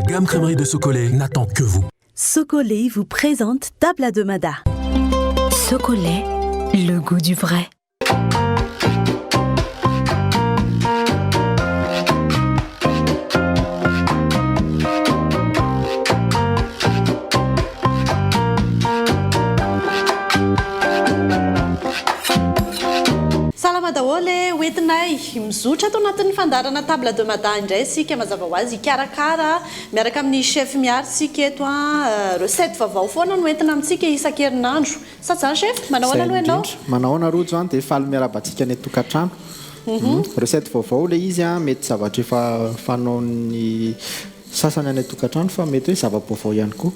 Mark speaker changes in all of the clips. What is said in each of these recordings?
Speaker 1: gamme crèmerie de Socolé n'attend que vous.
Speaker 2: Socolé vous présente Tabla de Mada.
Speaker 3: Socolé, le goût du vrai.
Speaker 4: Salama daholo hoentinay mizotra ato anatin'ny fandarana Tabla de Mada indray sika mazava ho azy ikarakara miaraka amin'ny chef miary sika eto recette vaovao foana no entina amintsika isan-kerinandro. Satsany chef, manao ahoana aloha ianao?
Speaker 5: Manao ahoana rojo zany dia faly miarabantsika ny tokantrano. Recette vaovao ilay izy mety zavatra efa fanaon'ny sasany any tokantrano fa mety hoe zava-baovao ihany koa.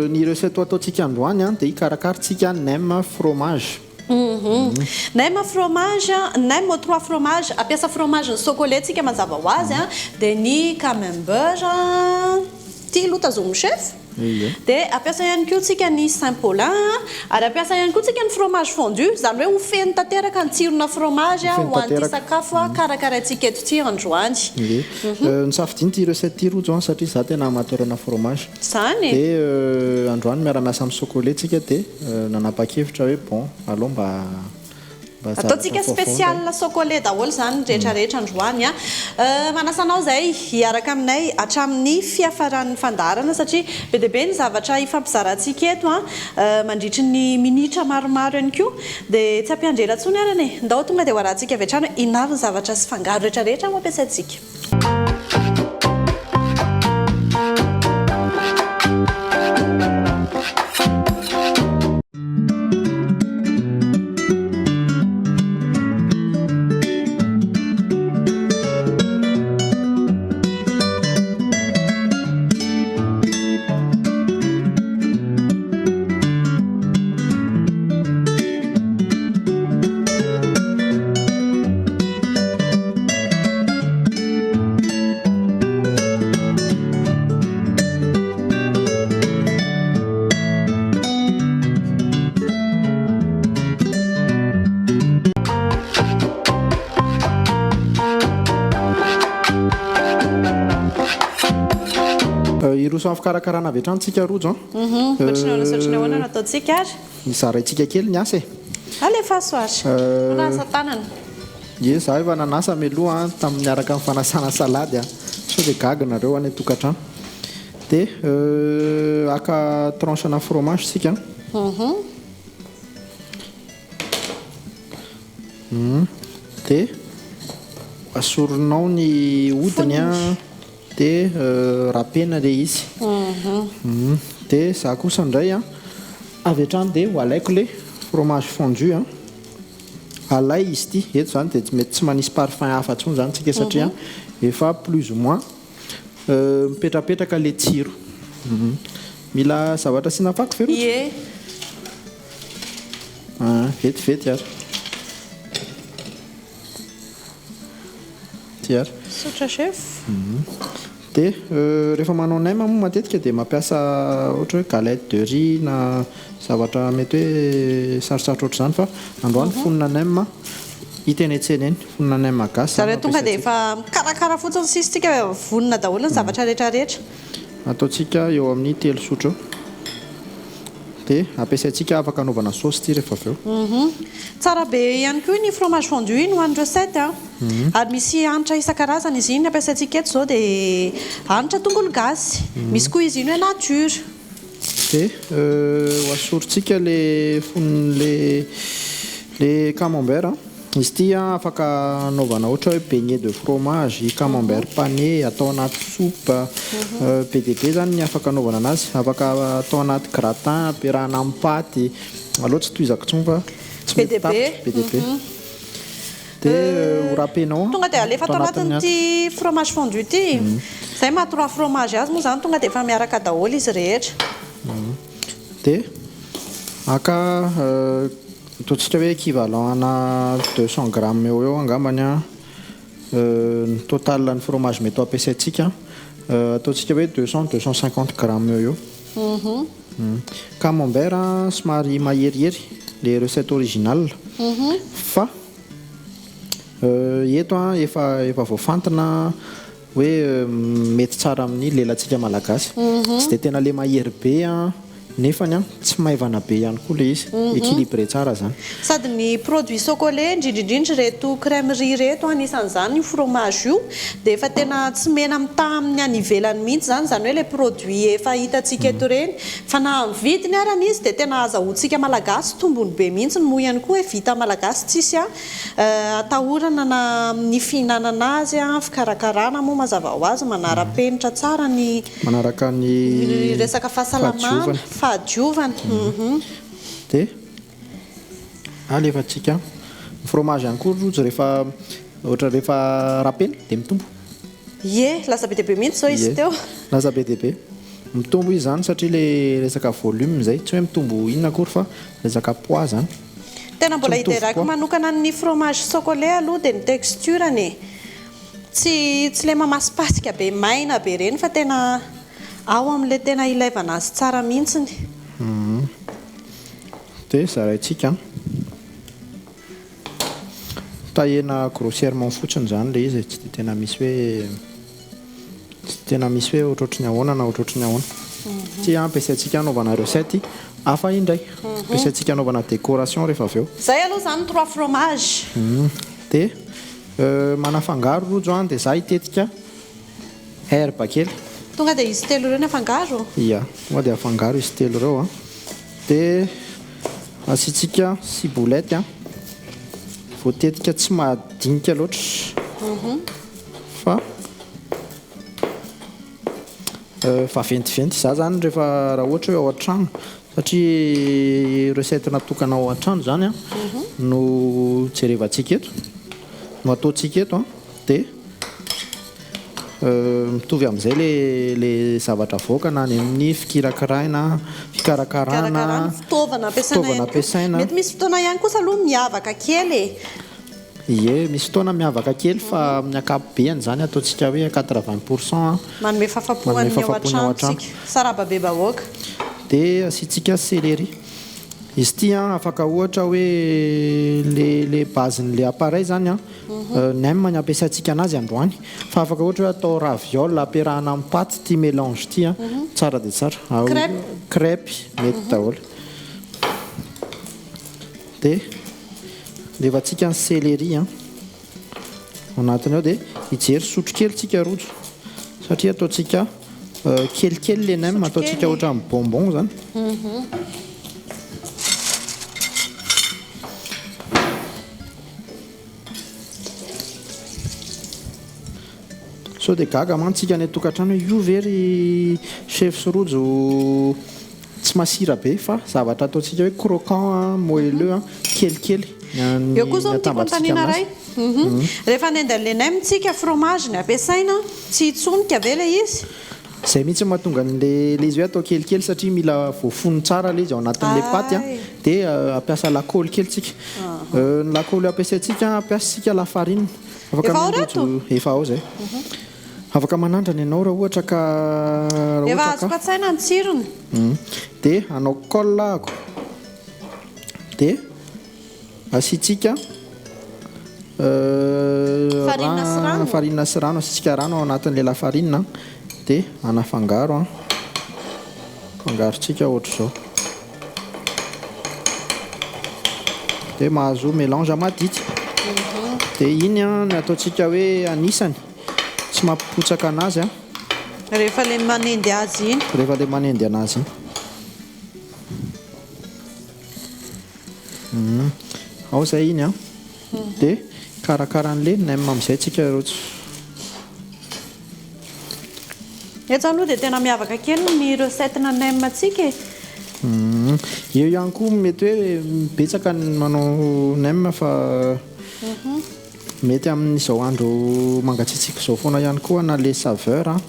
Speaker 5: Ny recette ataontsika androany dia ikarakarantsika nem fromage.
Speaker 4: Nem fromage, nem 3 fromage, ampiasa fromage ny Socolé tsika mazava ho azy dia ny camembert ty lotazomo chef. Dia ampiasa ihany koa tsika ny Saint-Paulin ary ampiasa ihany koa tsika ny fromage fondu zany hoe ho feno tanteraka ny tsirona fromage ho an'ity sakafo karakaraintsika eto ty androany.
Speaker 5: Nisafidiany ty recette ty rojo satria za tena amatorana fromage.
Speaker 4: Zany
Speaker 5: dia androany miara-miasa amin'ny Socolé tsika dia nanapa-kevitra hoe bon allo mba
Speaker 4: ataontsika spécial Socolé daholo zany rehetrarehetra androany. Manasanao zay hiaraka aminay hatramin'ny fiafaran'ny fandarana satria be dia be ny zavatra ifampizarantsika eto mandritry ny minitra maromaro ihany koa dia tsy ampiandrela ntsony arany ndao tonga dia ho arantsika avy hatrany inaro ny zavatra sy fangaro rehetrarehetra no ampiasaintsika.
Speaker 5: Samy fikarakarana avy hatrany tsika rojo.
Speaker 4: Ohatriny ahoana no ataontsika ary?
Speaker 5: Nizaraintsika kely ny asa e.
Speaker 4: Alefa soatra. Nasa tanana.
Speaker 5: Ie, za efa nanasa mialoha tamin'ny miaraka amin'ny fanasana salady sao dia gaga nareo any tokantrano. Dia aka tranche-na fromage sika. Dia asorinao ny hodiny dia rapena ilay izy. Dia za kosa indray avy hatrany dia ho alaiko ilay fromage fondu alay izy ity eto zany dia mety tsy manisy parfum hafa ntsony zany tsika satria efa plus ou moins mipetrapetraka ilay tsiro. Mila zavatra asiana fako ve rojo? Vetivety ary. Ty ary.
Speaker 4: Sotra chef.
Speaker 5: Dia rehefa manao nem moa matetika dia mampiasa ohatra hoe galette de riz na zavatra mety hoe sarosarotra ohatr'izany fa androany fonina nem hita eny an-tsena eny fonina nem gasy.
Speaker 4: Zareo tonga dia efa mikarakara fotsiny sisy tsika vonona daholo ny zavatra rehetrarehetra.
Speaker 5: Ataontsika eo amin'ny 3 sotro eo. Dia ampiasaintsika afaka anaovana saosy ity rehefa avy eo.
Speaker 4: Tsara be ihany koa ny fromage fondu iny ho an'ny recette ary misy hanitra isan-karazany izy iny ampiasaintsika eto zao dia hanitra tongolo gasy. Misy koa izy iny hoe nature.
Speaker 5: Dia hoasorintsika ilay foniny ilay camembert. Izy ity afaka anaovana ohatra hoe beignet de fromage, camembert pané, atao anaty soupe. Be dia be zany ny afaka anaovana anazy. Afaka atao anaty gratin, ampiarahana amin'ny paty. Allo tsy tohizako intsony fa tsy mety tapitra. Be dia be. Dia ho rapenao.
Speaker 4: Tonga dia alefa atao anatin'ity fromage fondu ity. Izay maha 3 fromage azy moa zany tonga dia efa miaraka daholo izy rehetra.
Speaker 5: Dia aka ataontsika hoe équivalent ana 200 grammes eo angambany ny total ny fromage mety ampiasaintsika. Ataontsika hoe 200-250 grammes eo. Camembert somary maherihery les recettes originales. Fa eto efa voafantina hoe mety tsara amin'ny lelantsika malagasy tsy dia tena le mahery be a nefany a tsy maivana be ihany koa le izy équilibré tsara zany
Speaker 4: sady ny produit chocolat indrindrindrindra reto crèmerie reto anisan'izany io fromage io dia efa tena tsy mena mitaha amin'ny any ivelany mihitsy zany hoe le produit efa hitantsika eto reny fa na amin'ny vidiny arany izy dia tena azahoantsika malagasy tombony be mihitsy moa ihany koa hoe vita malagasy tsisy atahorana na amin'ny fihinanana azy fikarakarana moa mazava ho azy manara-penitra tsara ny
Speaker 5: manaraka ny
Speaker 4: resaka fahasalamana fahadiovana
Speaker 5: dia alefantsika ny fromage ihany koa rojo rehefa ohatra rehefa rapena dia mitombo
Speaker 4: ie lasa be deabe mihitsy zao izy teo
Speaker 5: lasa be deabe mitombo izy zany satria le resaka volume zay tsy hoe mitombo inona akory fa resaka poids zany
Speaker 4: tena mbola hiterako manokana ny fromage chocolat aloha dia ny texturany tsy le mamasipatsika be maina be reny fa tena ao amin'ilay tena ilaivana azy tsara mihitsiny
Speaker 5: dia zaraintsika tahena grossièrement fotsiny zany le izy tsy dia tena misy hoe ohatrohatry ny ahoana na ohatrohatry ny ahoana tsy ampiasaintsika anaovana recette hafa indray ampiasaintsika anaovana décoration rehefa avy eo
Speaker 4: zay aloha zany 3 fromage
Speaker 5: dia manafangaro rojo any dia za hitetika herbe kely
Speaker 4: tonga dia izy telo ireo ny afangaro
Speaker 5: ia tonga dia afangaro izy telo ireo a dia asiantsika ciboulette voatetika tsy mahadinika loatra fa ventiventy za zany rehefa raha ohatra hoe ao an-trano satria recette natokana ao an-trano zany a no jerevantsika eto no ataontsika eto dia mitovy amin'izay le zavatra voaka na any amin'ny fikarakarana
Speaker 4: fitaovana ampiasaina mety misy fotoana ihany kosa aloha miavaka kely
Speaker 5: ie misy fotoana miavaka kely fa amin'ny akapobeany zany ataontsika hoe 80%
Speaker 4: manome fahafapoany ao an-tranotsika saraba be bahoaka
Speaker 5: dia asiantsika céleri izy ity afaka ohatra hoe le basen'le appareil zany nem ny ampiasaintsika anazy androany fa afaka ohatra hoe atao raviole ampiarahana amin'ny paty ty mélange ity tsara dia tsara crêpe mety daholo dia levantsika ny céleri anatiny ao dia hijery sotro kely tsika rojo satria ataontsika kelikely le nem ataontsika ohatra amin'ny bonbon zany so dia gaga mantsika ny tokantrano io very chef sy rojo tsy masira be fa zavatra ataontsika hoe croquant moelleux kelikely
Speaker 4: eo koa zao nytiakontaniana ray rehefa nenda le nem tsika fromage ny ampiasaina tsy hitsonika ve le izy
Speaker 5: zay mihitsy mahatonga le izy hoe atao kelikely satria mila voafono tsara le izy ao anatin'le paty dia ampiasa lakaoly kely tsika ny lakaoly ampiasaintsika ampiasasika lafarine efa ao zay afaka manandrana ianao raha ohatra ka
Speaker 4: efa azoko atsaina ny tsirony
Speaker 5: dia anao collako dia asiantsika farine sy rano asiantsika rano ao anatin'le lafarine dia anafangaro fangarontsika ohatra izao dia mahazo mélange madity dia iny ny ataontsika hoe anisany tsy mampipotsaka anazy
Speaker 4: rehefa le manendy azy iny
Speaker 5: anazy ao zay iny dia karakaran'le nem amin'izay tsika rojo
Speaker 4: eto aloha dia tena miavaka kely ny recette na nem atsika
Speaker 5: eo ihany koa mety hoe betsaka ny manao nem fa mety amin'izao andro mangatsiatsika izao foana ihany koa na le saveur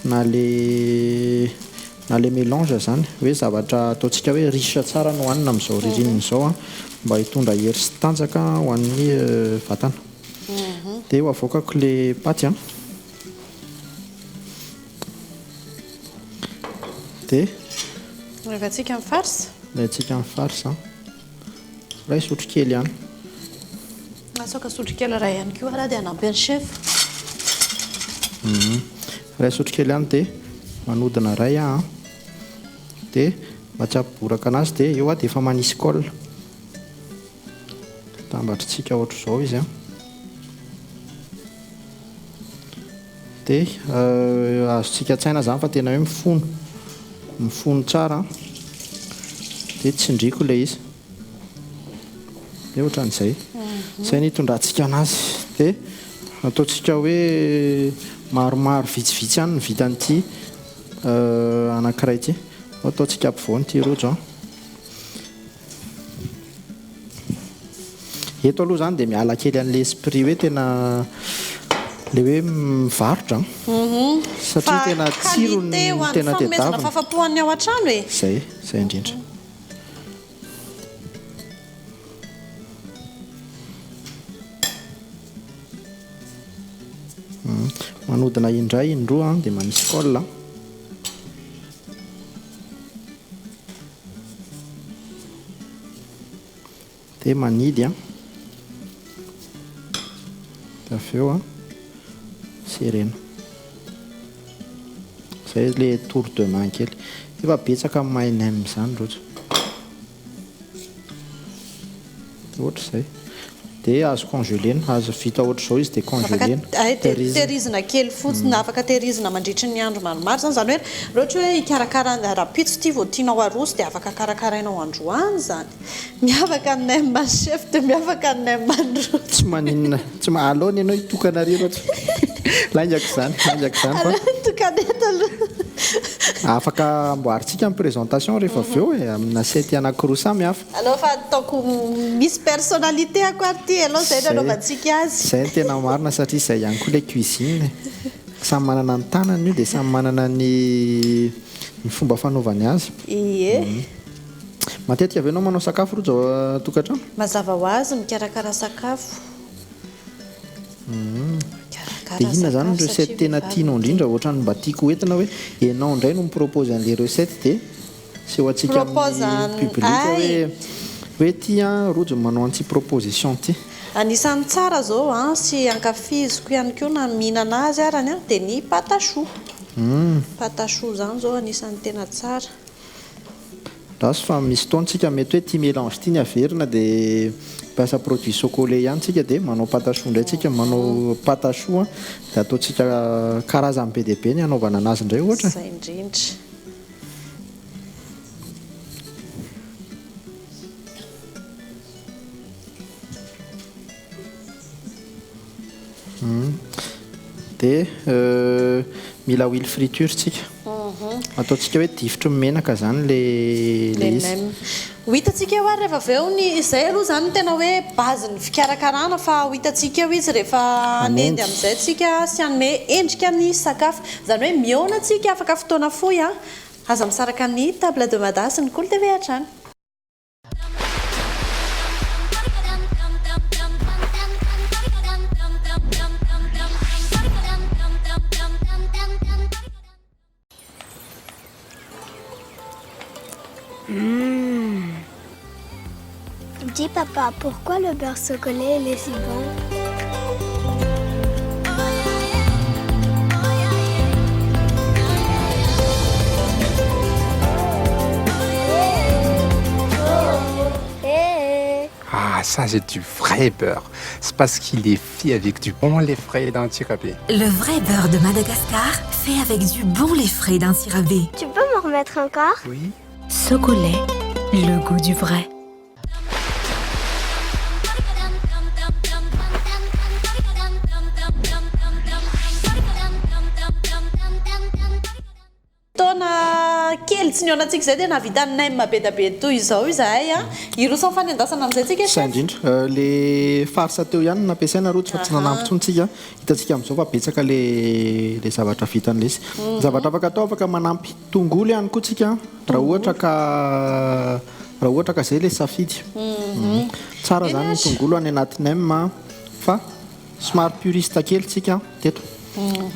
Speaker 5: na le mélange zany hoe zavatra ataontsika hoe riche tsara no hohanina amin'izao ririnina izao mba hitondra hery sy tanjaka ho an'ny vatana dia ho avoakako le paty dia
Speaker 4: rehefa
Speaker 5: antsika ny farce ray sotro kely ihany
Speaker 4: asoka sotro kely raha ihany koa raha dia anampy any chef
Speaker 5: ray sotro kely ihany dia manodina ray dia mba tsy hampiboraka anazy dia eo dia efa manisy colle tambatritsika ohatr' izao izy dia azontsika tsaina zany fa tena hoe mifono tsara dia tsindriko ilay izy dia ohatran'izay izay ny hitondrantsika anazy dia ataontsika hoe maromaro vitsivitsy ihany ny vitan'ity anankiray ity ataontsika ampovoany ity rojo eto aloha zany dia miala kely an'ilay esprit hoe tena le hoe mivarotra satria tena tsiro ny tena tedavina
Speaker 4: fahafapohan'ny ao an-trano e
Speaker 5: zay indrindra manodina indray indroa dia manisy colle dia manidy dia avy eo serena zay le tour de main kely efa betsaka amin'ny mainem izany rojo dia ohatra izay dia azo congelena azo vita ohatra izao izy dia congelena
Speaker 4: tehirizina kely fotsiny afaka tehirizina mandritry ny andro maromaro zany zany hoe ohatra hoe ikarakara raha pitso ity vao tianao aroso dia afaka karakarainao androany zany miavaka aminay chef dia miavaka aminay mandro
Speaker 5: tsy maninona tsy aloha ny ianao hitokana ry ohatra laingako izany fa
Speaker 4: tokaneta aloha
Speaker 5: afaka amboaritsika amin'ny présentation rehefa avy eo amina sety anankiroa samy hafa
Speaker 4: aloha fa ataoko misy personnalité ako ary aloha zay nanaovantsika azy
Speaker 5: zay tena marina satria izay ihany koa ilay cuisine samy manana ny tanany io dia samy manana ny fomba fanaovany azy
Speaker 4: ie
Speaker 5: matetika avy enao manao sakafo rojo tokantrano
Speaker 4: mazava ho azy mikarakara sakafo
Speaker 5: dia inona zany ny recette tena tianao indrindra ohatrany mba tiako hoentina hoe ianao indray no mipropose an'ilay recette dia seho antsika amin'ny public hoe ty rojo manao an'ity proposition ty
Speaker 4: anisan'ny tsara zao sy ankafiziko ihany koa na mihinana azy arany dia ny patachoux patachoux zany zao anisan'ny tena tsara
Speaker 5: rasy fa misy taontsika mety hoe ty mélange ty ny averina dia mpiasa produit chocolat ihany tsika dia manao patachoux indray tsika manao patachoux dia ataontsika karazany be dia be ny anaovana anazy indray ohatra
Speaker 4: zay indrindra
Speaker 5: dia mila huile friture tsika ataontsika hoe difitry menaka zany le izy
Speaker 4: ho hitantsika eo ary rehefa avy eo ny izay aloha zany no tena hoe base ny fikarakarana fa ho hitantsika eo izy rehefa anendy amin'izay tsika sy anome endrika ny sakafo zany hoe mihaona tsika afaka fotoana fohy aza misaraka ny table de madame sy ny kolo TV hatrany
Speaker 6: Dis papa, pourquoi le beurre chocolat il est si bon?
Speaker 7: Ah, ça c'est du vrai beurre. C'est parce qu'il est fait avec du bon lait frais d'Antirabé.
Speaker 3: Le vrai beurre de Madagascar fait avec du bon lait frais d'Antirabé.
Speaker 6: Tu peux m'en remettre encore?
Speaker 7: Oui.
Speaker 3: Socolait, le goût du vrai.
Speaker 4: Kely tsy nionatsika zay dia navita ny nem be da be toy izao izahay irosa fanendasana amin'izay tsika
Speaker 5: zay indrindra le farsa teo ihany nampiasaina rojo fa tsy nanampytsontsika hitantsika amin'izao fa betsaka le zavatra vita an'le izy zavatra afaka atao afaka manampy tongolo ihany koa tsika raha ohatra ka zay le safidy tsara zany ny tongolo any anaty nem fa somary puriste kely tsika teto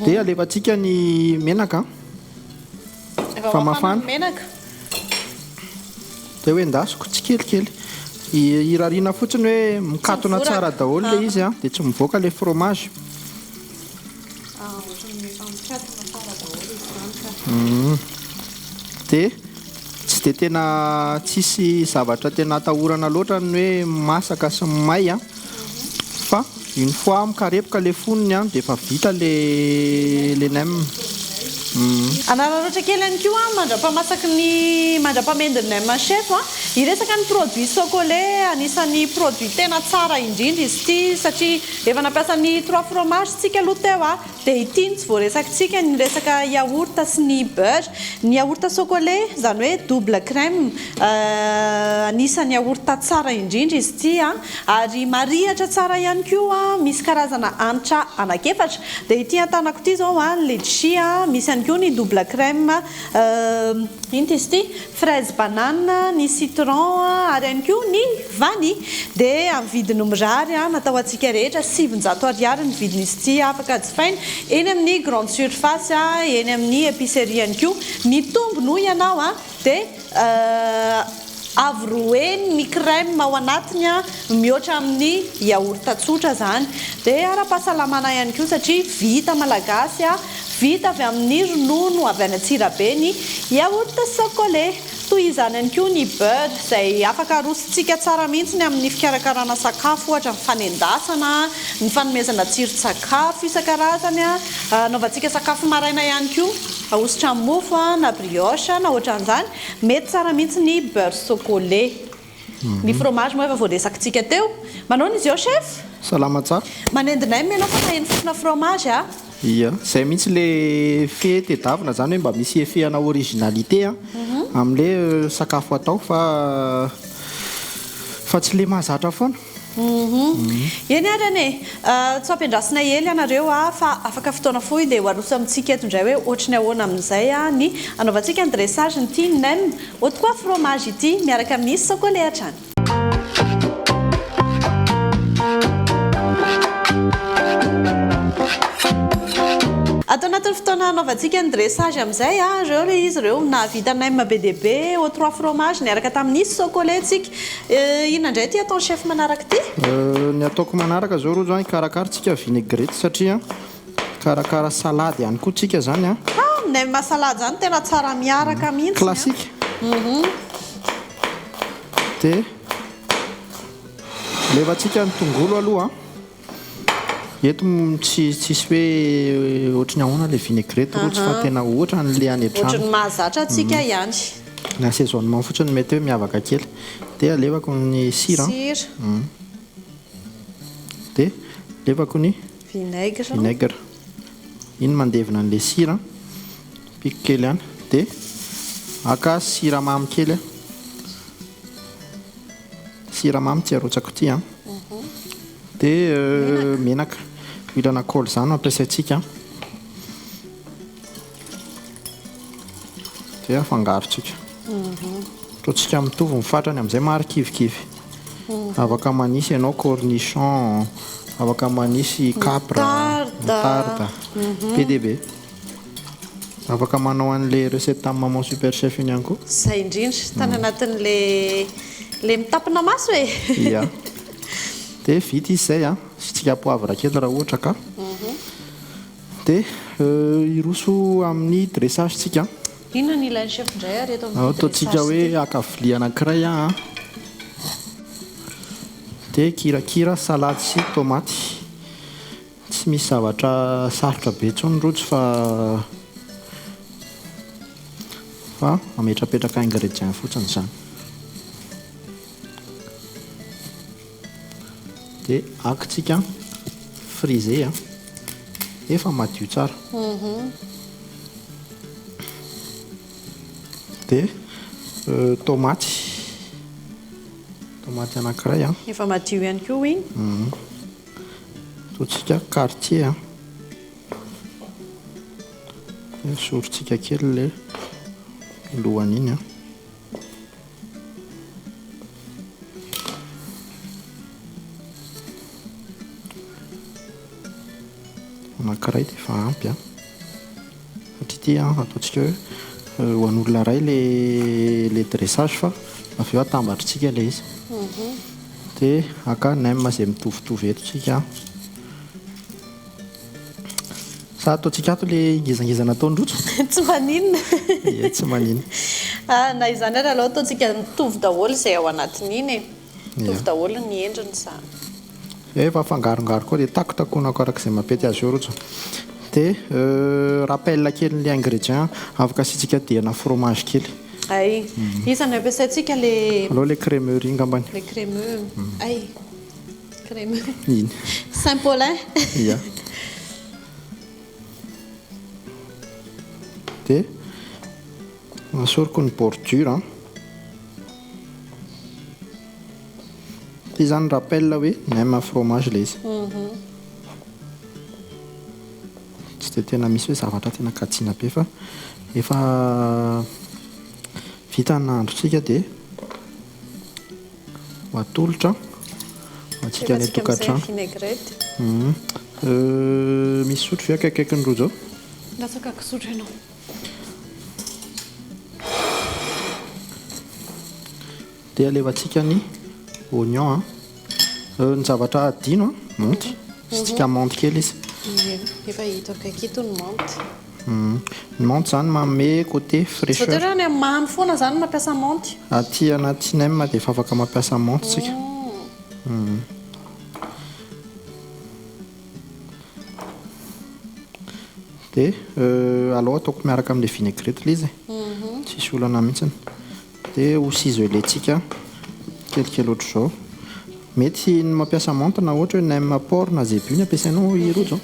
Speaker 5: dia alefantsika ny menaka fa mafana
Speaker 4: menaka
Speaker 5: dia hoe endasiko tsy kelikely irariana fotsiny hoe mikatona tsara daholo le izy dia tsy mivoaka le fromage dia tsy dia tena tsisy zavatra tena atahorana loatra ny hoe masaka sy may a fa une fois mikarepoka le fonony a dia efa vita le nem.
Speaker 4: Anararaotra kely ihany koa mandrapamasaky ny mandrapamendiny nem chef a iresaka ny produit chocolat anisan'ny produit tena tsara indrindra izy ity satria efa nampiasa ny 3 fromage tsika aloha teo a dia ity ny tsy voaresakitsika ny resaka yaourt sy ny beurre. Ny yaourt chocolat izany hoe double crème anisan'ny yaourt tsara indrindra izy ity a ary marihatra tsara ihany koa misy karazana hanitra anakefatra dia ity antanako ity zao a letchi a misy ihany koa ny double crème ino izy ity fraise banane ny citron ary ihany koa ny vanille dia amin'ny vidiny mirary natao antsika rehetra 700 ariary ny vidin'izy ity afaka jifaina eny amin'ny grande surface eny amin'ny épicerie ihany koa mitombo noho ianao dia avroeny ny crème ao anatiny mihoatra amin'ny yaourt tsotra zany dia ara-pahasalamana ihany koa satria vita malagasy vita avy amin'ny ronono avy any Antsirabe ny yaourt chocolat. Toy izany ihany koa ny beurre izay afaka arosontsika tsara mihitsy amin'ny fikarakarana sakafo ohatra ny fanendasana ny fanomezana tsiro-tsakafo isan-karazany anaovantsika sakafo maraina ihany koa ahosotra amin'ny mofo na brioche na ohatran'izany mety tsara mihitsy ny beurre chocolat. Ny fromage moa efa voaresakitsika teo. Manao izy eo chef?
Speaker 5: Salama tsara.
Speaker 4: Manendinay menao fa naheno fofona fromage
Speaker 5: ia izay mihitsy le fe tedavina zany hoe mba misy efehana originalité amin'le sakafo atao fa tsy le mahazatra foana.
Speaker 4: Eny arany tsy ampiandrasina ely ianareo fa afaka fotoana fohy dia hoaroso amintsika eto indray hoe ohatrany ahoana amin'izay ny anaovantsika ny dressage nyity nem au 3 fromage ity miaraka amin'ny chocolat hatrany. Atao anatin'ny fotoana anaovantsika ny dressage amin'izay reo le izy reo navita nem be dia be au 3 fromage niaraka tamin'ny chocolat tsika inona indray ty atao chef manaraka ty?
Speaker 5: Ny ataoko manaraka zao rojo karakara tsika vinaigrette satria karakara salady ihany koa tsika zany
Speaker 4: nem salade zany tena tsara miaraka mihitsy
Speaker 5: classique. Dia levantsika ny tongolo aloha eto tsisy hoe ohatry ny ahoana le vinaigrette rojo fa tena ohatra n'le any an-trano
Speaker 4: ohatry ny mahazatra antsika ihany
Speaker 5: ny assaisonnement fotsiny mety hoe miavaka kely dia alevako ny sira dia alevako ny vinaigre iny mandevina n'le sira piko kely ihany dia aka siramamy kely siramamy tsy arotsako ity dia menaka milana kôly izany ampiasaintsika dia afangarontsika ataontsika mitovy mifatrany amin'izay marikivikivy afaka manisy ianao cornichon afaka manisy capre moutarde PDB afaka manao an'le recette tamin'ny maman super chef iny ihany koa
Speaker 4: izay indrindra tany anatin'le mitapina maso e
Speaker 5: ia dia vita izy izay sitsika poavra kely raha ohatra ka dia iroso amin'ny dressage tsika
Speaker 4: inona ny ilainy chef indray ary eto
Speaker 5: ataontsika hoe akavili anankiray dia kirakira salady sy tomaty tsy misy zavatra sarotra be intsony rojo fa ametrapetraka ingrédient fotsiny izany dia akitsika frisé efa madio tsara dia tomaty anankiray
Speaker 4: efa madio ihany koa iny
Speaker 5: ataontsika quartier sorontsika kely le lohany iny anankiray dia efa ampy satria ity ataontsika hoe ho an'olona ray le dressage fa avy eo atambatritsika le izy dia aka nem izay mitovitovy eto tsika Sa ataontsika ato le ngezangezana ataonydrotso.
Speaker 4: Tsy maninona.
Speaker 5: Ie, tsy manino.
Speaker 4: Na izany ary aloha ataontsika mitovy daholo izay ao anatin'iny e. Mitovy daholo ny endriny izany.
Speaker 5: Efa afangarongaro koa dia takotakonako arak'izay mampety azy eo rotso. Dia rappel kelin'ilay ingrédient afaka asitsika diana fromage kely.
Speaker 4: Ay, isany ampiasaintsika le
Speaker 5: Aloha le crémeux ngambany.
Speaker 4: le crémeux. Ay, crémeux.
Speaker 5: Iny.
Speaker 4: Saint-Paulin.
Speaker 5: Ia. Dia asoriko ny bordure. Dia izany rappel hoe même fromage ilay izy. Tsy dia tena misy hoe zavatra tena katsiana be fa efa vita ny nahandrontsika dia ho atolotra ho antsika any tokantrano.
Speaker 4: Vinaigrette.
Speaker 5: Misy sotro ve akaikaiky ny rojo ao?
Speaker 4: Latsaka kisotro ianao.
Speaker 5: Dia alevantsika ny oignon. Ny zavatra adino monty. Sitsika monty kely izy.
Speaker 4: Efa hita akaiky ito ny monty.
Speaker 5: Ny monty izany manome côté fraîcheur.
Speaker 4: Voatery any amin'ny mamy foana izany mampiasa monty.
Speaker 5: Aty anaty nem dia efa afaka mampiasa monty tsika. Dia alao ataoko miaraka amin'ilay vinaigrette ilay izy. Tsisy olana mihitsiny. Dia ho ciseletsika kelikely ohatr'izao. Mety ny mampiasa monty na ohatra hoe nem porc na zebu ny ampiasainao i rojo.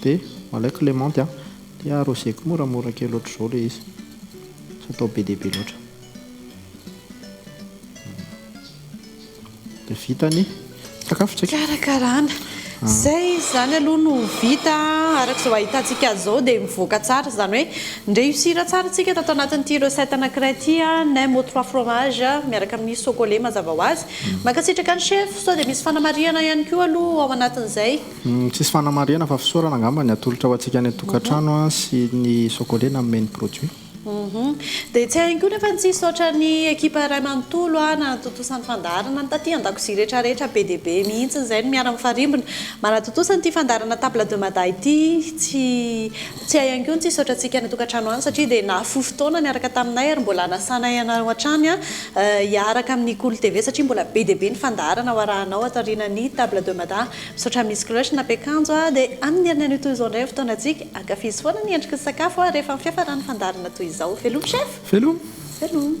Speaker 5: Dia alaiko ilay monty dia arroseko moramora kely ohatr'izao ilay izy. Tsy atao be dia be loatra. Dia vita ny sakafontsika.
Speaker 4: Karakarana. Zay izany aloha no vita arak'izao ahitantsika zao dia mivoaka tsara izany hoe ndreusira tsara tsika tato anatin'ity recette anankiray ity nem aux 3 fromage miaraka amin'ny chocolat mazava ho azy. Mankasitraka ny chef sao dia misy fanamariana ihany koa aloha ao anatin'izay.
Speaker 5: Tsisy fanamariana fa fisaorana angamba ny atolotra ho antsika any tokantrano sy ny chocolat nanome ny produit.
Speaker 4: Dia tsy hainy koa nefa ny tsisy oatra ny ekipa iray manontolo na totosan'ny fandarana ny taty an-dakozia rehetrarehetra be dia be mihitsy izay no miara mifarimbona manatotosa nyity fandarana table de mada ity tsy hainy koa ny tsisy oatra antsika ny tokantrano any satria dia nahafoy fotoana niaraka taminay ary mbola nasanay ianao hatrany hiaraka amin'ny Cool TV satria mbola be dia be ny fandarana ho arahanao ato aorianan'ny table de mada misaotra misy cloche na ampiakanjo dia amin'ny herinany ito izao indray fotoanantsika ankafizy foana ny endriky ny sakafo rehefa amin'ny fiafarany fandarana toy izao. Velom chef?
Speaker 5: Velom.
Speaker 4: Velom.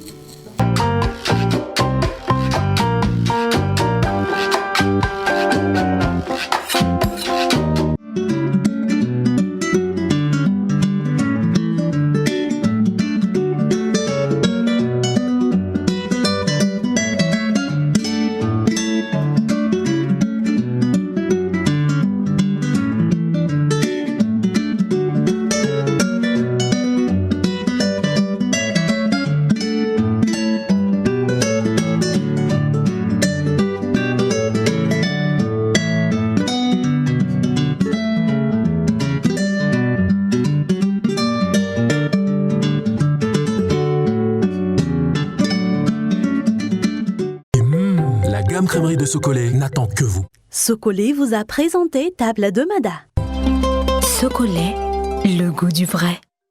Speaker 1: Crèmerie de Socolé n'attend que vous.
Speaker 2: Socolé vous a présenté Table de Mada.
Speaker 3: Socolé, le goût du vrai.